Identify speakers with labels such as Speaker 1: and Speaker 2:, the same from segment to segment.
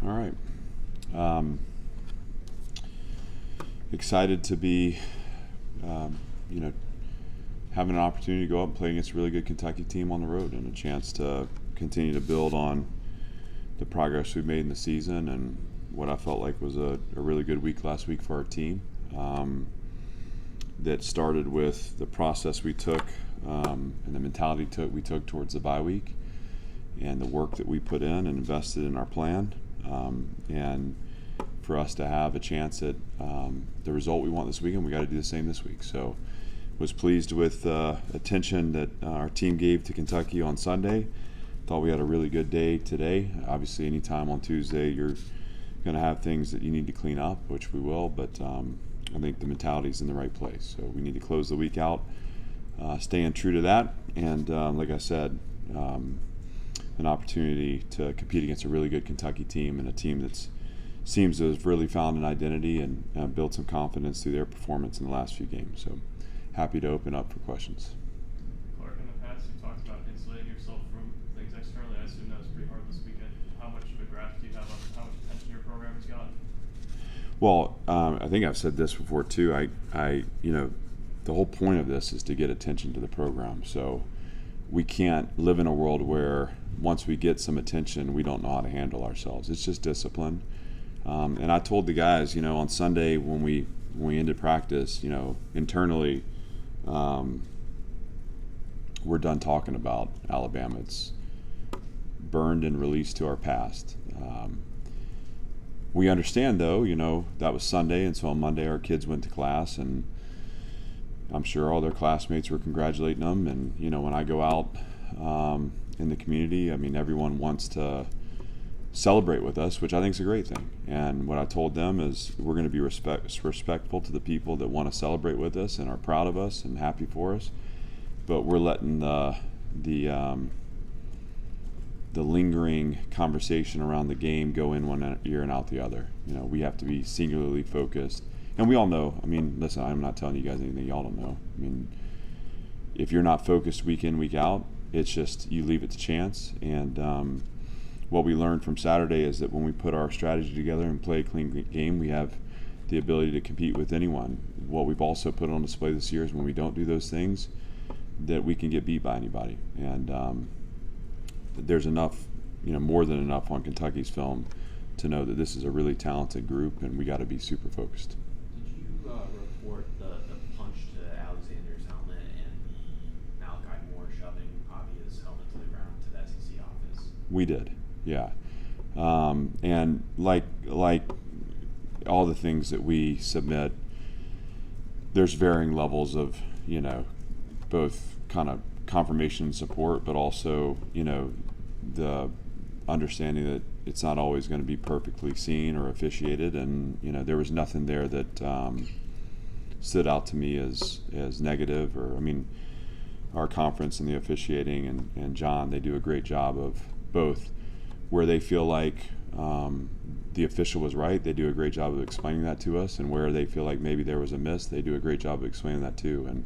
Speaker 1: All right. Excited to be, having an opportunity to go up and play against a really good Kentucky team on the road and a chance to continue to build on the progress we've made in the season and what I felt like was a really good week last week for our team. That started with the process we took and the mentality we took towards the bye week and the work that we put in and invested in our plan. And for us to have a chance at the result we want this weekend, we got to do the same this week. So was pleased with the attention that our team gave to Kentucky on Sunday. Thought we had a really good day today. Obviously, anytime on Tuesday, you're going to have things that you need to clean up, which we will, but I think the mentality is in the right place. So we need to close the week out, staying true to that, and like I said, an opportunity to compete against a really good Kentucky team and a team that seems to have really found an identity and built some confidence through their performance in the last few games. So happy to open up for questions.
Speaker 2: Clark, in the past, you talked about insulating yourself from things externally. I assume that was pretty hard this weekend. How much of a grasp do you have on how much attention your program has gotten?
Speaker 1: Well, I think I've said this before too. The whole point of this is to get attention to the program. So we can't live in a world where once we get some attention, we don't know how to handle ourselves. It's just discipline. And I told the guys, on Sunday when we ended practice, internally, we're done talking about Alabama. It's burned and released to our past. We understand, though, that was Sunday, and so on Monday our kids went to class, and I'm sure all their classmates were congratulating them. And, when I go out in the community, everyone wants to celebrate with us, which I think is a great thing. And what I told them is we're going to be respectful to the people that want to celebrate with us and are proud of us and happy for us, but we're letting the lingering conversation around the game go in one ear and out the other. We have to be singularly focused. And we all know, listen, I'm not telling you guys anything y'all don't know. If you're not focused week in, week out, it's just you leave it to chance. And what we learned from Saturday is that when we put our strategy together and play a clean game, we have the ability to compete with anyone. What we've also put on display this year is when we don't do those things, that we can get beat by anybody. And there's enough, more than enough on Kentucky's film to know that this is a really talented group and we got to be super focused.
Speaker 3: Did you report the punch to Alexander's helmet and the Malachi Moore shoving Pavia's helmet to the ground to the SEC office?
Speaker 1: We did, yeah. And like all the things that we submit, there's varying levels of, both kind of confirmation and support, but also, the understanding that it's not always going to be perfectly seen or officiated. And, there was nothing there that stood out to me as negative our conference and the officiating and John, they do a great job of both where they feel like the official was right, they do a great job of explaining that to us, and where they feel like maybe there was a miss, they do a great job of explaining that too. And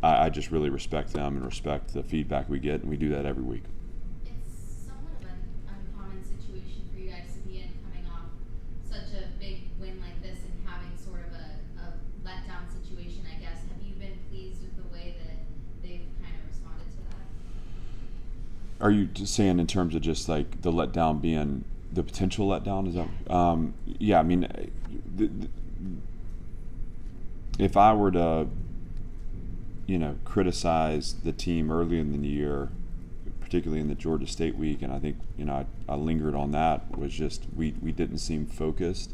Speaker 1: I just really respect them and respect the feedback we get, and we do that every week.
Speaker 4: It's somewhat of an uncommon situation for you guys to be in, coming off such a big win like this and having sort of a letdown situation, I guess. Have you been pleased with the way that they've kind of responded to that?
Speaker 1: Are you just saying in terms of just like the letdown being the potential letdown? Is that? Yeah, if I were to criticize the team early in the year, particularly in the Georgia State week, and I think I lingered on that, was just we didn't seem focused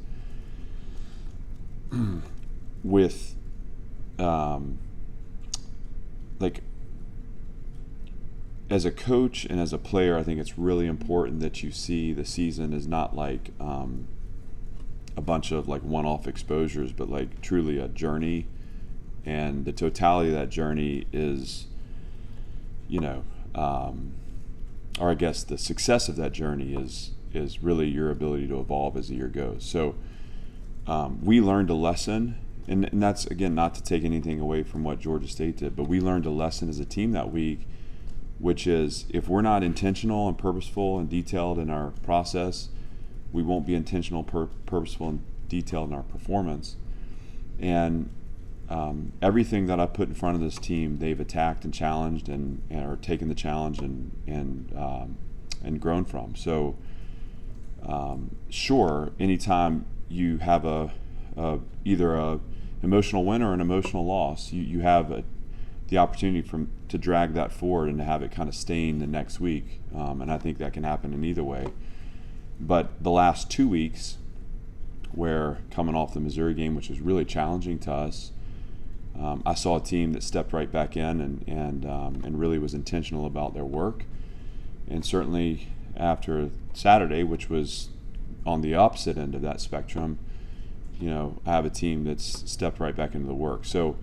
Speaker 1: with as a coach and as a player. I think it's really important that you see the season is not like a bunch of like one-off exposures, but like truly a journey. And the totality of that journey is, or I guess the success of that journey is really your ability to evolve as the year goes. So we learned a lesson, and that's, again, not to take anything away from what Georgia State did, but we learned a lesson as a team that week, which is if we're not intentional and purposeful and detailed in our process, we won't be intentional, purposeful, and detailed in our performance. And everything that I put in front of this team, they've attacked and challenged and are taken the challenge and grown from. So sure, anytime you have either a emotional win or an emotional loss, you have the opportunity to drag that forward and to have it kind of stain the next week. And I think that can happen in either way. But the last 2 weeks, where coming off the Missouri game, which was really challenging to us, I saw a team that stepped right back in and really was intentional about their work. And certainly after Saturday, which was on the opposite end of that spectrum, I have a team that's stepped right back into the work. So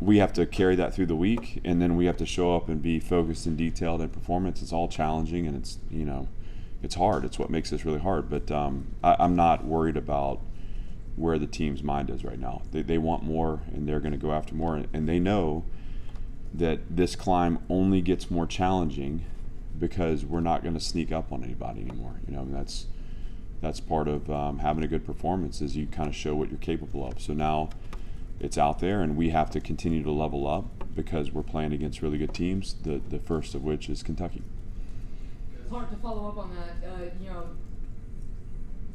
Speaker 1: we have to carry that through the week, and then we have to show up and be focused and detailed in performance. It's all challenging, and it's hard. It's what makes this really hard. But I'm not worried about where the team's mind is right now. They want more, and they're going to go after more. And they know that this climb only gets more challenging because we're not going to sneak up on anybody anymore. And that's part of having a good performance, is you kind of show what you're capable of. So now it's out there, and we have to continue to level up because we're playing against really good teams, the first of which is Kentucky.
Speaker 5: Clark, to follow up on that,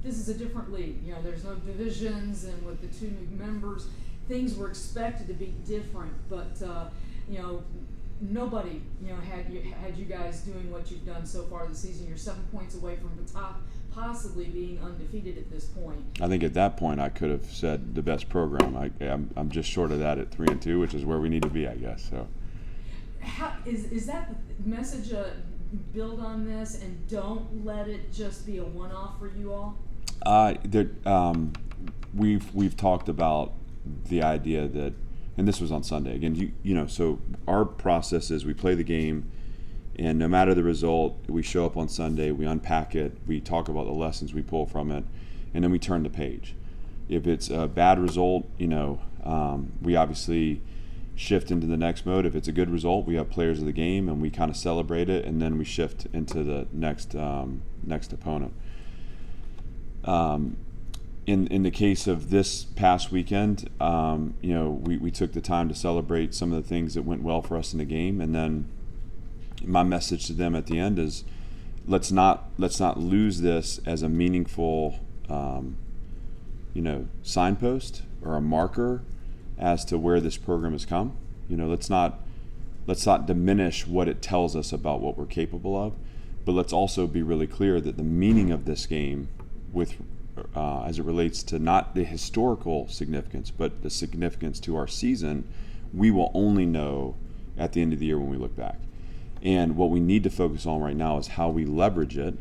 Speaker 5: this is a different league. There's no divisions, and with the 2 new members, things were expected to be different. But nobody had you guys doing what you've done so far this season. You're 7 points away from the top, possibly being undefeated at this point. I
Speaker 1: think at that point I could have said the best program. I'm just short of that at 3-2, which is where we need to be, I guess. So,
Speaker 5: how is that the message? Build on this and don't let it just be a one-off for you all?
Speaker 1: We've talked about the idea that, and this was on Sunday again. So our process is we play the game, and no matter the result, we show up on Sunday, we unpack it, we talk about the lessons we pull from it, and then we turn the page. If it's a bad result, we obviously shift into the next mode. If it's a good result, we have players of the game and we kind of celebrate it, and then we shift into the next opponent. In the case of this past weekend, we took the time to celebrate some of the things that went well for us in the game, and then my message to them at the end is let's not lose this as a meaningful signpost or a marker as to where this program has come. Let's not diminish what it tells us about what we're capable of, but let's also be really clear that the meaning of this game, with as it relates to not the historical significance, but the significance to our season, we will only know at the end of the year when we look back. And what we need to focus on right now is how we leverage it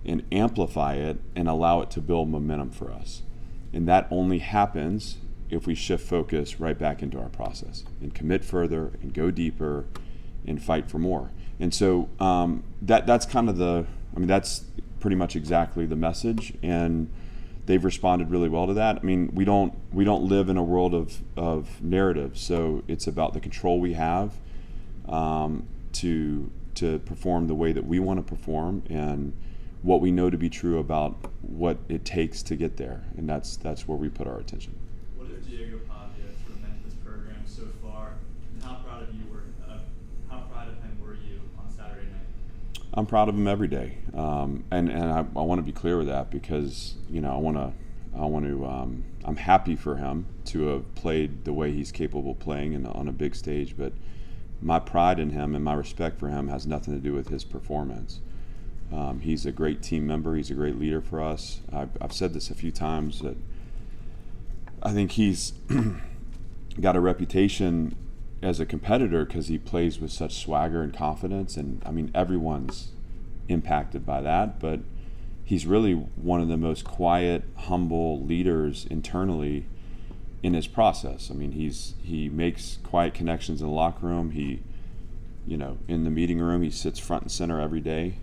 Speaker 1: and amplify it and allow it to build momentum for us. And that only happens if we shift focus right back into our process and commit further and go deeper and fight for more. And so that's kind of that's pretty much exactly the message, and they've responded really well to that. We don't live in a world of narratives, so it's about the control we have to perform the way that we want to perform and what we know to be true about what it takes to get there, and that's where we put our attention.
Speaker 2: What if Diego Pavia sort of meant this program so far, and how proud of him were you on Saturday night?
Speaker 1: I'm proud of him every day, and I want to be clear with that because I'm happy for him to have played the way he's capable of playing on a big stage, but my pride in him and my respect for him has nothing to do with his performance. He's a great team member. He's a great leader for us. I've said this a few times that I think he's got a reputation as a competitor because he plays with such swagger and confidence, and everyone's impacted by that, but he's really one of the most quiet, humble leaders internally in his process. He makes quiet connections in the locker room. He, in the meeting room, he sits front and center every day.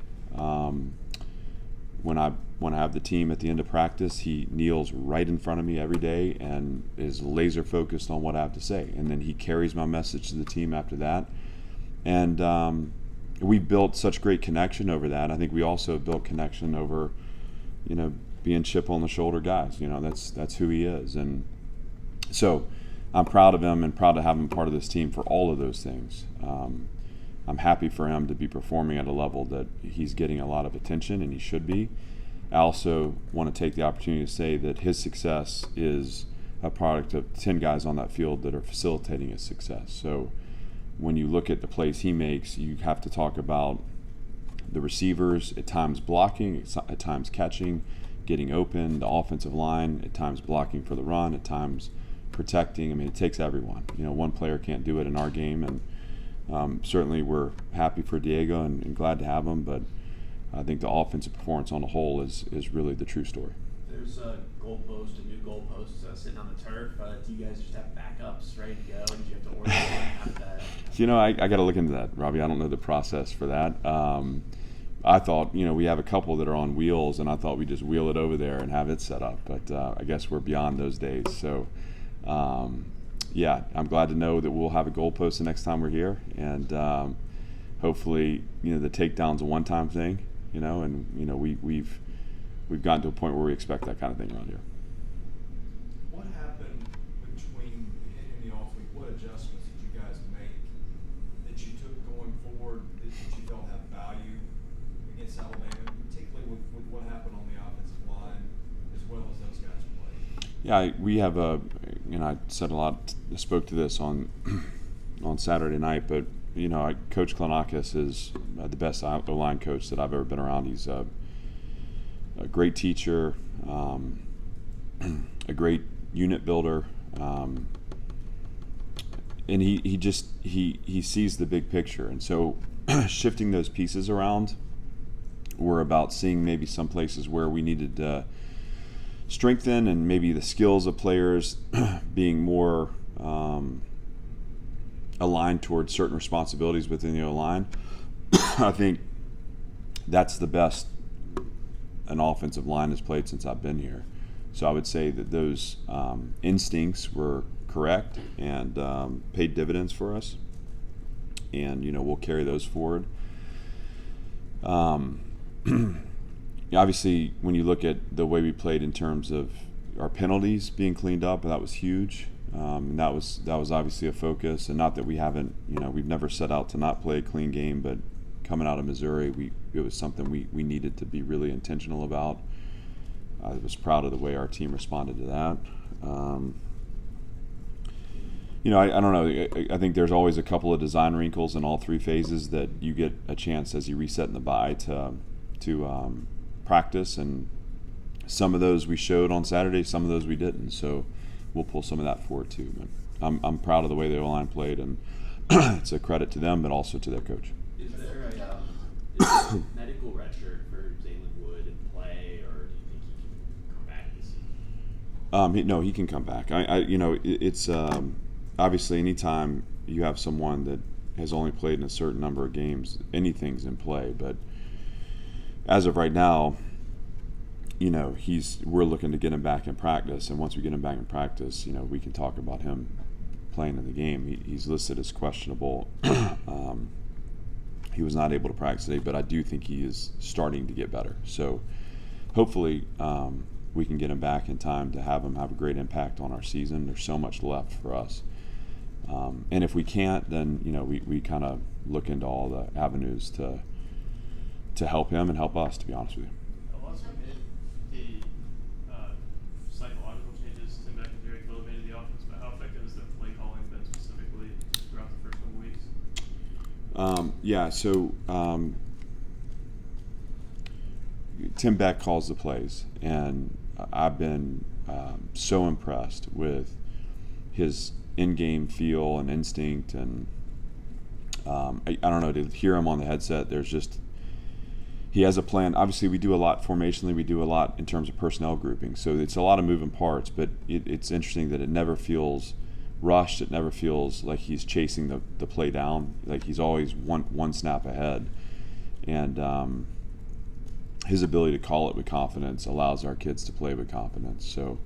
Speaker 1: When I have the team at the end of practice, he kneels right in front of me every day and is laser focused on what I have to say. And then he carries my message to the team after that. And we built such great connection over that. I think we also built connection over being chip on the shoulder guys. That's who he is. And so I'm proud of him and proud to have him part of this team for all of those things. I'm happy for him to be performing at a level that he's getting a lot of attention, and he should be. I also want to take the opportunity to say that his success is a product of 10 guys on that field that are facilitating his success. So when you look at the plays he makes, you have to talk about the receivers, at times blocking, at times catching, getting open, the offensive line, at times blocking for the run, at times protecting. I mean, it takes everyone. One player can't do it in our game, and certainly we're happy for Diego and glad to have him, but I think the offensive performance on the whole is really the true story.
Speaker 3: There's a goalpost, a new goalpost sitting on the turf. Do you guys just have backups ready to go? Did you have to order one? How did that?
Speaker 1: I got to look into that, Robbie. I don't know the process for that. I thought, we have a couple that are on wheels, and I thought we'd just wheel it over there and have it set up. But I guess we're beyond those days. So, yeah, I'm glad to know that we'll have a goalpost the next time we're here. And hopefully, the takedown's a one-time thing, and, we've gotten to a point where we expect that kind of thing around here.
Speaker 6: What happened between in the off week? What adjustments did you guys make that you took going forward that you felt had value against Alabama, particularly with what happened on the offensive line as well as those guys played?
Speaker 1: Yeah, we have I said a lot, spoke to this on Saturday night, but Coach Klonakis is the best O-line coach that I've ever been around. He's a great teacher, a great unit builder, and he sees the big picture. And so shifting those pieces around were about seeing maybe some places where we needed to strengthen, and maybe the skills of players being more aligned towards certain responsibilities within the O-line. I think that's the best an offensive line has played since I've been here. So I would say that those instincts were correct and paid dividends for us. And, we'll carry those forward. Obviously, when you look at the way we played in terms of our penalties being cleaned up, that was huge. And that was obviously a focus. And not that we haven't, we've never set out to not play a clean game, but coming out of Missouri, it was something we needed to be really intentional about. I was proud of the way our team responded to that. I don't know. I think there's always a couple of design wrinkles in all three phases that you get a chance as you reset in the bye to practice, and some of those we showed on Saturday, some of those we didn't. So we'll pull some of that forward too. But I'm proud of the way the O-line played, and it's a credit to them, but also to their coach.
Speaker 3: Is there a medical redshirt for Zaylen Wood in play, or do you think he can come back this season?
Speaker 1: No, he can come back. It's obviously anytime you have someone that has only played in a certain number of games, anything's in play. But as of right now, we're looking to get him back in practice, and once we get him back in practice, we can talk about him playing in the game. He's listed as questionable. He was not able to practice today, but I do think he is starting to get better. So hopefully we can get him back in time to have him have a great impact on our season. There's so much left for us. And if we can't, then we kind of look into all the avenues to help him and help us, to be honest with you.
Speaker 2: I'll also hit the psychological changes Tim Beck and Jerry Kill made to the offense, but how effective has their play calling been specifically throughout the first couple weeks?
Speaker 1: Tim Beck calls the plays, and I've been so impressed with his in-game feel and instinct, and I don't know, to hear him on the headset, he has a plan. Obviously, we do a lot formationally, we do a lot in terms of personnel grouping, so it's a lot of moving parts, but it's interesting that it never feels rushed. It never feels like he's chasing the play down. Like he's always one snap ahead, and his ability to call it with confidence allows our kids to play with confidence. So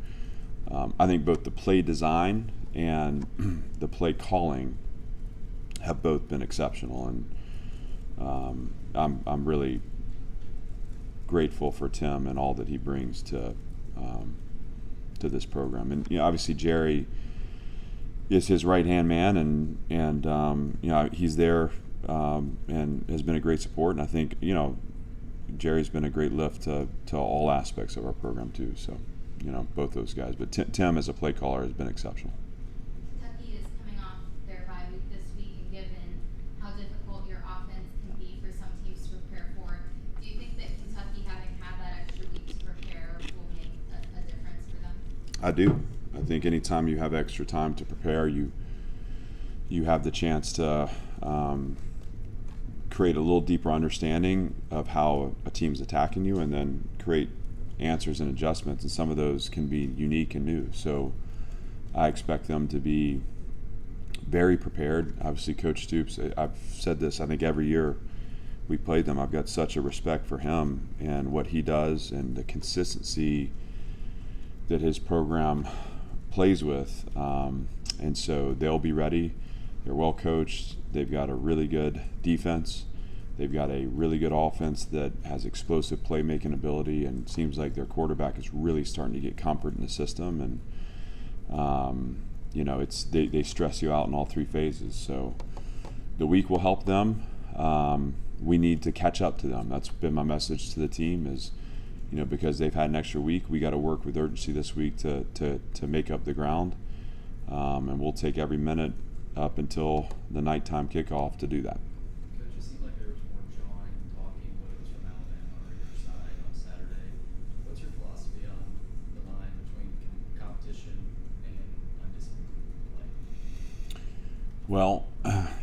Speaker 1: I think both the play design and the play calling have both been exceptional, and I'm really grateful for Tim and all that he brings to this program. And obviously Jerry is his right-hand man, and he's there and has been a great support. And I think Jerry's been a great lift to all aspects of our program too. So both those guys. But Tim as a play caller has been exceptional.
Speaker 4: Kentucky is coming off their bye week this week, and given how difficult your offense can be for some teams to prepare for, do you think that Kentucky having had that extra week to prepare will make a difference for them?
Speaker 1: I do. I think anytime you have extra time to prepare, you have the chance to create a little deeper understanding of how a team's attacking you, and then create answers and adjustments, and some of those can be unique and new. So I expect them to be very prepared. Obviously, Coach Stoops, I've said this, I think every year we played them, I've got such a respect for him and what he does and the consistency that his program plays with. And so they'll be ready. They're well coached. They've got a really good defense. They've got a really good offense that has explosive playmaking ability, and seems like their quarterback is really starting to get comfort in the system. And they stress you out in all three phases. So the week will help them. We need to catch up to them. That's been my message to the team is, because they've had an extra week, we got to work with urgency this week to make up the ground. And we'll take every minute up until the nighttime kickoff to do that.
Speaker 3: Coach, it seemed like there was more jawing and talking, whether it was from Alabama or your side on Saturday. What's your philosophy on the line between competition and undisciplined play?
Speaker 1: Well,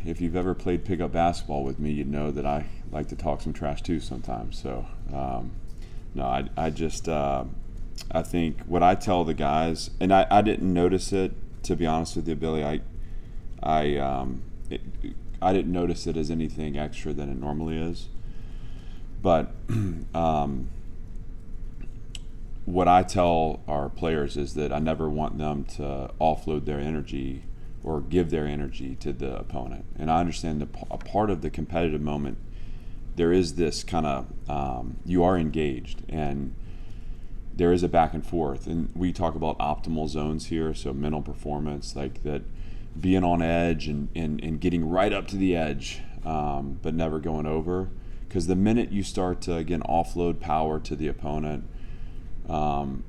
Speaker 1: if you've ever played pickup basketball with me, you'd know that I like to talk some trash too sometimes. So, no, I think what I tell the guys, and I didn't notice it, to be honest with you, Billy. I didn't notice it as anything extra than it normally is. But what I tell our players is that I never want them to offload their energy or give their energy to the opponent. And I understand a part of the competitive moment, there is this kind of, you are engaged, and there is a back and forth. And we talk about optimal zones here, so mental performance, like that, being on edge and getting right up to the edge, but never going over. Because the minute you start to, again, offload power to the opponent,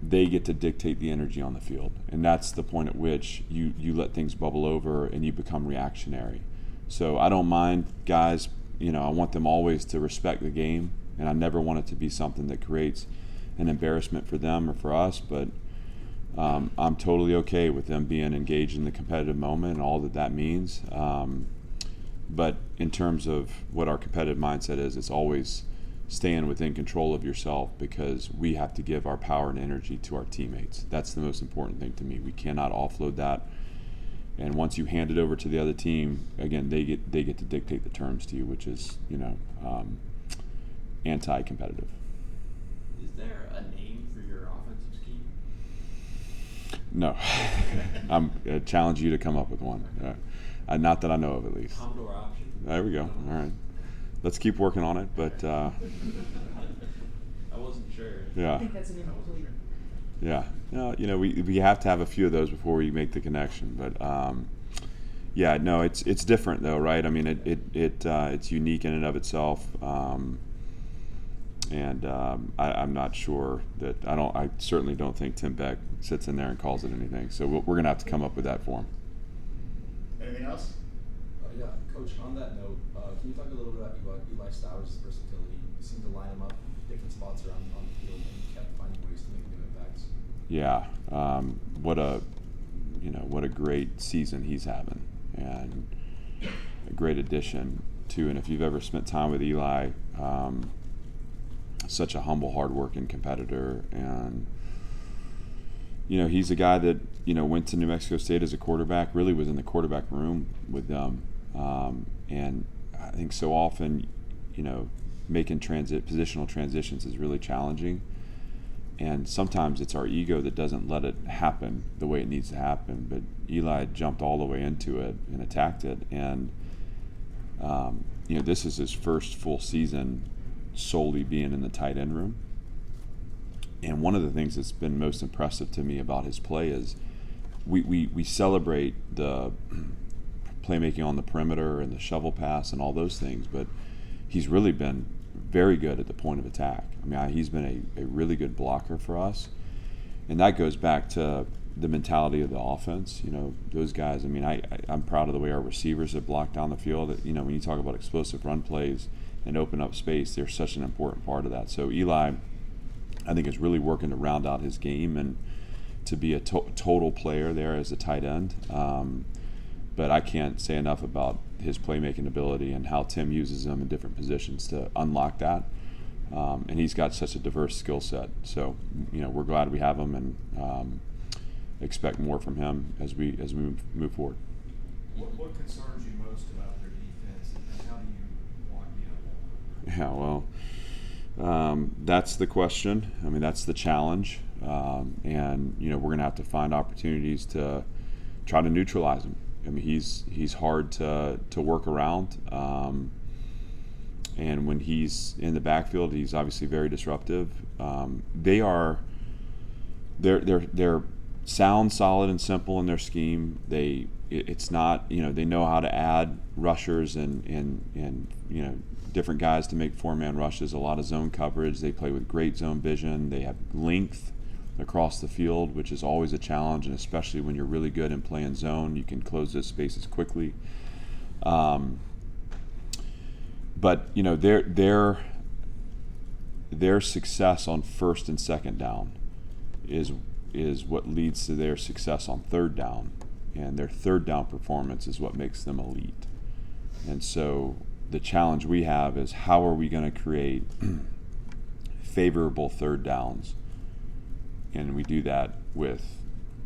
Speaker 1: they get to dictate the energy on the field. And that's the point at which you let things bubble over and you become reactionary. So I don't mind guys, I want them always to respect the game, and I never want it to be something that creates an embarrassment for them or for us, but I'm totally okay with them being engaged in the competitive moment and all that means. But in terms of what our competitive mindset is, it's always staying within control of yourself, because we have to give our power and energy to our teammates. That's the most important thing to me. We cannot offload that. And once you hand it over to the other team, again, they get to dictate the terms to you, which is, anti-competitive.
Speaker 3: Is there a name for your offensive scheme?
Speaker 1: No. I challenge you to come up with one. Not that I know of, at least.
Speaker 3: Commodore option?
Speaker 1: There we go. All right. Let's keep working on it, but
Speaker 3: I wasn't sure.
Speaker 1: Yeah.
Speaker 5: I think that's an incomplete.
Speaker 1: Yeah. No, we have to have a few of those before we make the connection. But yeah, no, it's different though, right? I mean, it's unique in and of itself. And I'm not sure that I certainly don't think Tim Beck sits in there and calls it anything. So we're gonna have to come up with that for him.
Speaker 7: Anything else?
Speaker 8: Yeah, Coach, on that note, can you talk a little bit about Eli Stowers' versatility? You seem to line him up different spots around on the field, and he kept finding ways to make new impacts.
Speaker 1: Yeah, what a great season he's having, and a great addition to. And if you've ever spent time with Eli, such a humble, hardworking competitor, and he's a guy that went to New Mexico State as a quarterback. Really was in the quarterback room with them, and I think so often, making positional transitions is really challenging. And sometimes it's our ego that doesn't let it happen the way it needs to happen. But Eli jumped all the way into it and attacked it. And, this is his first full season solely being in the tight end room. And one of the things that's been most impressive to me about his play is we celebrate the playmaking on the perimeter and the shovel pass and all those things, but he's really been very good at the point of attack. I mean, he's been a really good blocker for us. And that goes back to the mentality of the offense. You know, those guys, I mean, I'm proud of the way our receivers have blocked down the field. You know, when you talk about explosive run plays and open up space, they're such an important part of that. So Eli, I think, is really working to round out his game and to be a total player there as a tight end. But I can't say enough about his playmaking ability and how Tim uses him in different positions to unlock that. And he's got such a diverse skill set. So, you know, we're glad we have him and expect more from him as we move forward.
Speaker 6: What concerns you most about their defense, and how do you block the outlaw?
Speaker 1: Yeah, well, that's the question. I mean, that's the challenge. And, you know, we're going to have to find opportunities to try to neutralize him. I mean, he's hard to work around. And when he's in the backfield, he's obviously very disruptive. They're sound, solid, and simple in their scheme. It's not, you know, they know how to add rushers and you know, different guys to make four-man rushes. A lot of zone coverage. They play with great zone vision. They have length across the field, which is always a challenge, and especially when you're really good in playing zone, you can close those spaces quickly. But you know, their success on first and second down is what leads to their success on third down, and their third down performance is what makes them elite. And so the challenge we have is, how are we going to create favorable third downs? And we do that with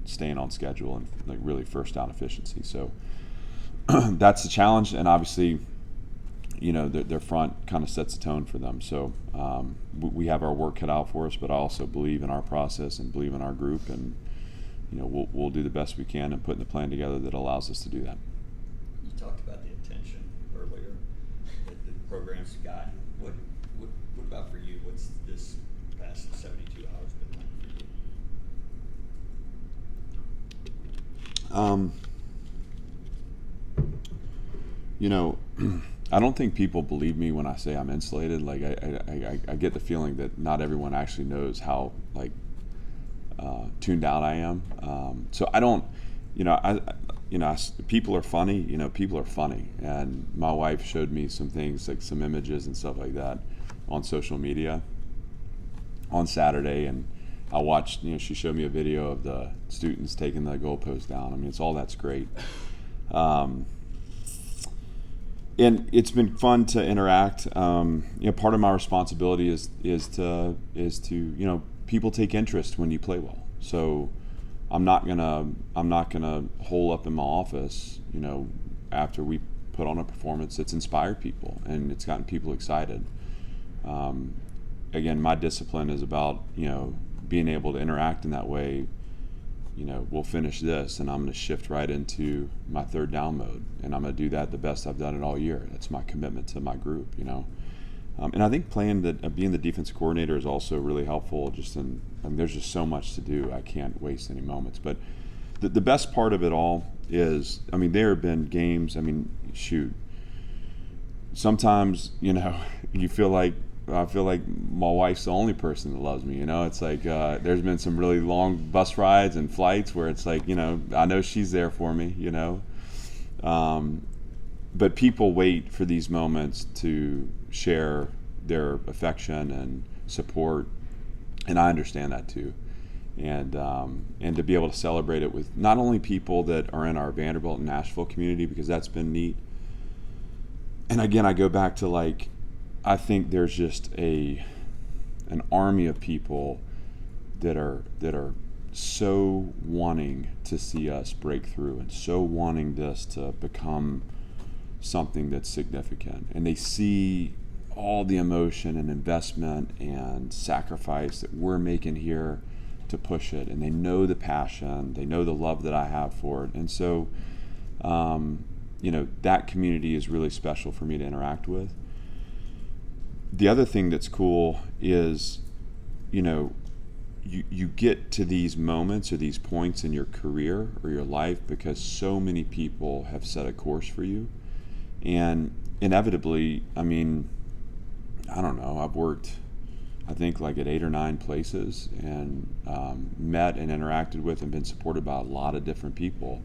Speaker 1: staying on schedule and like really first down efficiency. So that's the challenge, and obviously, you know, their front kind of sets the tone for them. So we have our work cut out for us, but I also believe in our process and believe in our group, and you know, we'll do the best we can in putting the plan together that allows us to do that.
Speaker 7: You talked about the attention earlier that the program's got. What about for you? What's this past 72 hours been like for you?
Speaker 1: You know, I don't think people believe me when I say I'm insulated. Like I get the feeling that not everyone actually knows how like tuned out I am. So I don't, you know, people are funny. You know, people are funny, and my wife showed me some things, like some images and stuff like that, on social media on Saturday, and I watched. You know, she showed me a video of the students taking the goalpost down. I mean, it's all that's great. And it's been fun to interact. You know, part of my responsibility is to you know, people take interest when you play well. So I'm not gonna hole up in my office, you know, after we put on a performance that's inspired people and it's gotten people excited. Again, my discipline is about, you know, being able to interact in that way. You know, we'll finish this and I'm going to shift right into my third down mode, and I'm going to do that the best I've done it all year. That's my commitment to my group, you know. And I think being the defensive coordinator is also really helpful. I mean, there's just so much to do. I can't waste any moments. But the best part of it all is, I mean, there have been games. I mean, shoot. Sometimes, you know, I feel like my wife's the only person that loves me, you know. It's like there's been some really long bus rides and flights where it's like, you know, I know she's there for me, you know. But people wait for these moments to share their affection and support, and I understand that too. And to be able to celebrate it with not only people that are in our Vanderbilt and Nashville community, because that's been neat. And again, I go back to, like, I think there's just an army of people that are so wanting to see us break through and so wanting this to become something that's significant. And they see all the emotion and investment and sacrifice that we're making here to push it. And they know the passion, they know the love that I have for it. And so, you know, that community is really special for me to interact with. The other thing that's cool is, you know, you get to these moments or these points in your career or your life because so many people have set a course for you. And inevitably, I mean, I don't know, I've worked, I think, like at 8 or 9 places, and met and interacted with and been supported by a lot of different people.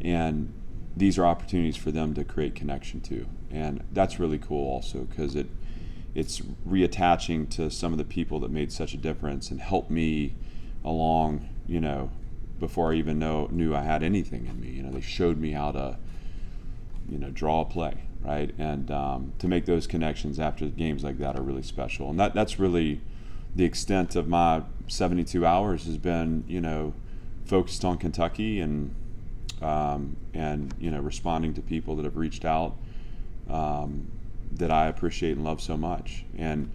Speaker 1: And these are opportunities for them to create connection too. And that's really cool also, because it's reattaching to some of the people that made such a difference and helped me along, you know, before I even knew I had anything in me. You know, they showed me how to, you know, draw a play, right? And to make those connections after games like that are really special. And that's really the extent of my 72 hours has been, you know, focused on Kentucky and you know, responding to people that have reached out that I appreciate and love so much. And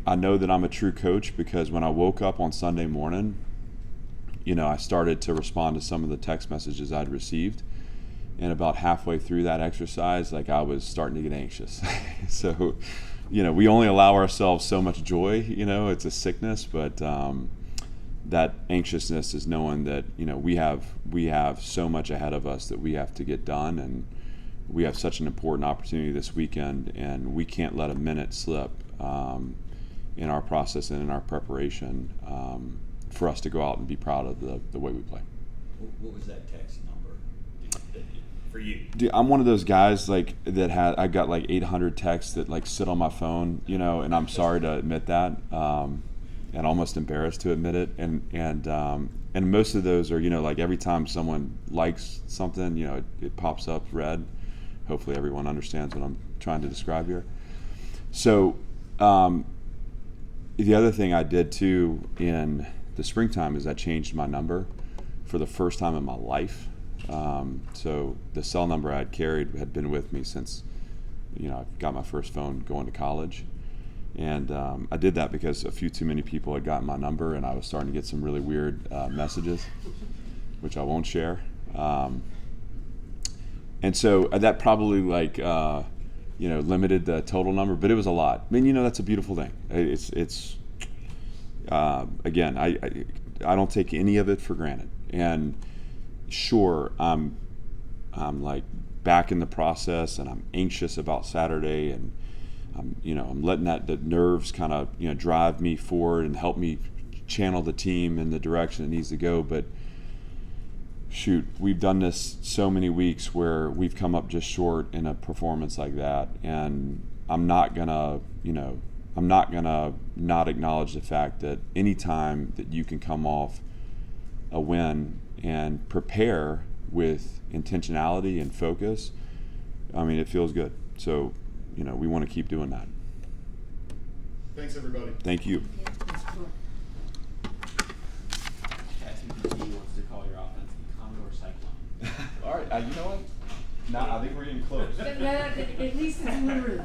Speaker 1: I know that I'm a true coach because when I woke up on Sunday morning, you know, I started to respond to some of the text messages I'd received. And about halfway through that exercise, like, I was starting to get anxious. So, you know, we only allow ourselves so much joy, you know, it's a sickness, but that anxiousness is knowing that, you know, we have so much ahead of us that we have to get done, and we have such an important opportunity this weekend, and we can't let a minute slip in our process and in our preparation for us to go out and be proud of the way we play.
Speaker 7: What was that text number for you?
Speaker 1: Dude, I'm one of those guys like that I got like 800 texts that like sit on my phone, you know, and I'm sorry to admit that, and almost embarrassed to admit it, and most of those are, you know, like every time someone likes something, you know, it pops up red. Hopefully everyone understands what I'm trying to describe here. So the other thing I did too in the springtime is I changed my number for the first time in my life. So the cell number I had carried had been with me since, you know, I got my first phone going to college. And I did that because a few too many people had gotten my number, and I was starting to get some really weird messages, which I won't share. And so that probably like, you know, limited the total number, but it was a lot. I mean, you know, that's a beautiful thing. It's again, I don't take any of it for granted. And sure, I'm like back in the process, and I'm anxious about Saturday, and I'm letting the nerves kind of, you know, drive me forward and help me channel the team in the direction it needs to go. But shoot, we've done this so many weeks where we've come up just short in a performance like that, and I'm not gonna not acknowledge the fact that any time that you can come off a win and prepare with intentionality and focus, I mean, it feels good. So, you know, we want to keep doing that.
Speaker 6: Thanks, everybody.
Speaker 1: Thank you.
Speaker 9: ChatGPT wants to call your offense the Commodore Cyclone.
Speaker 6: All right, you know what? Now I think we're getting close.
Speaker 5: At least it's literally.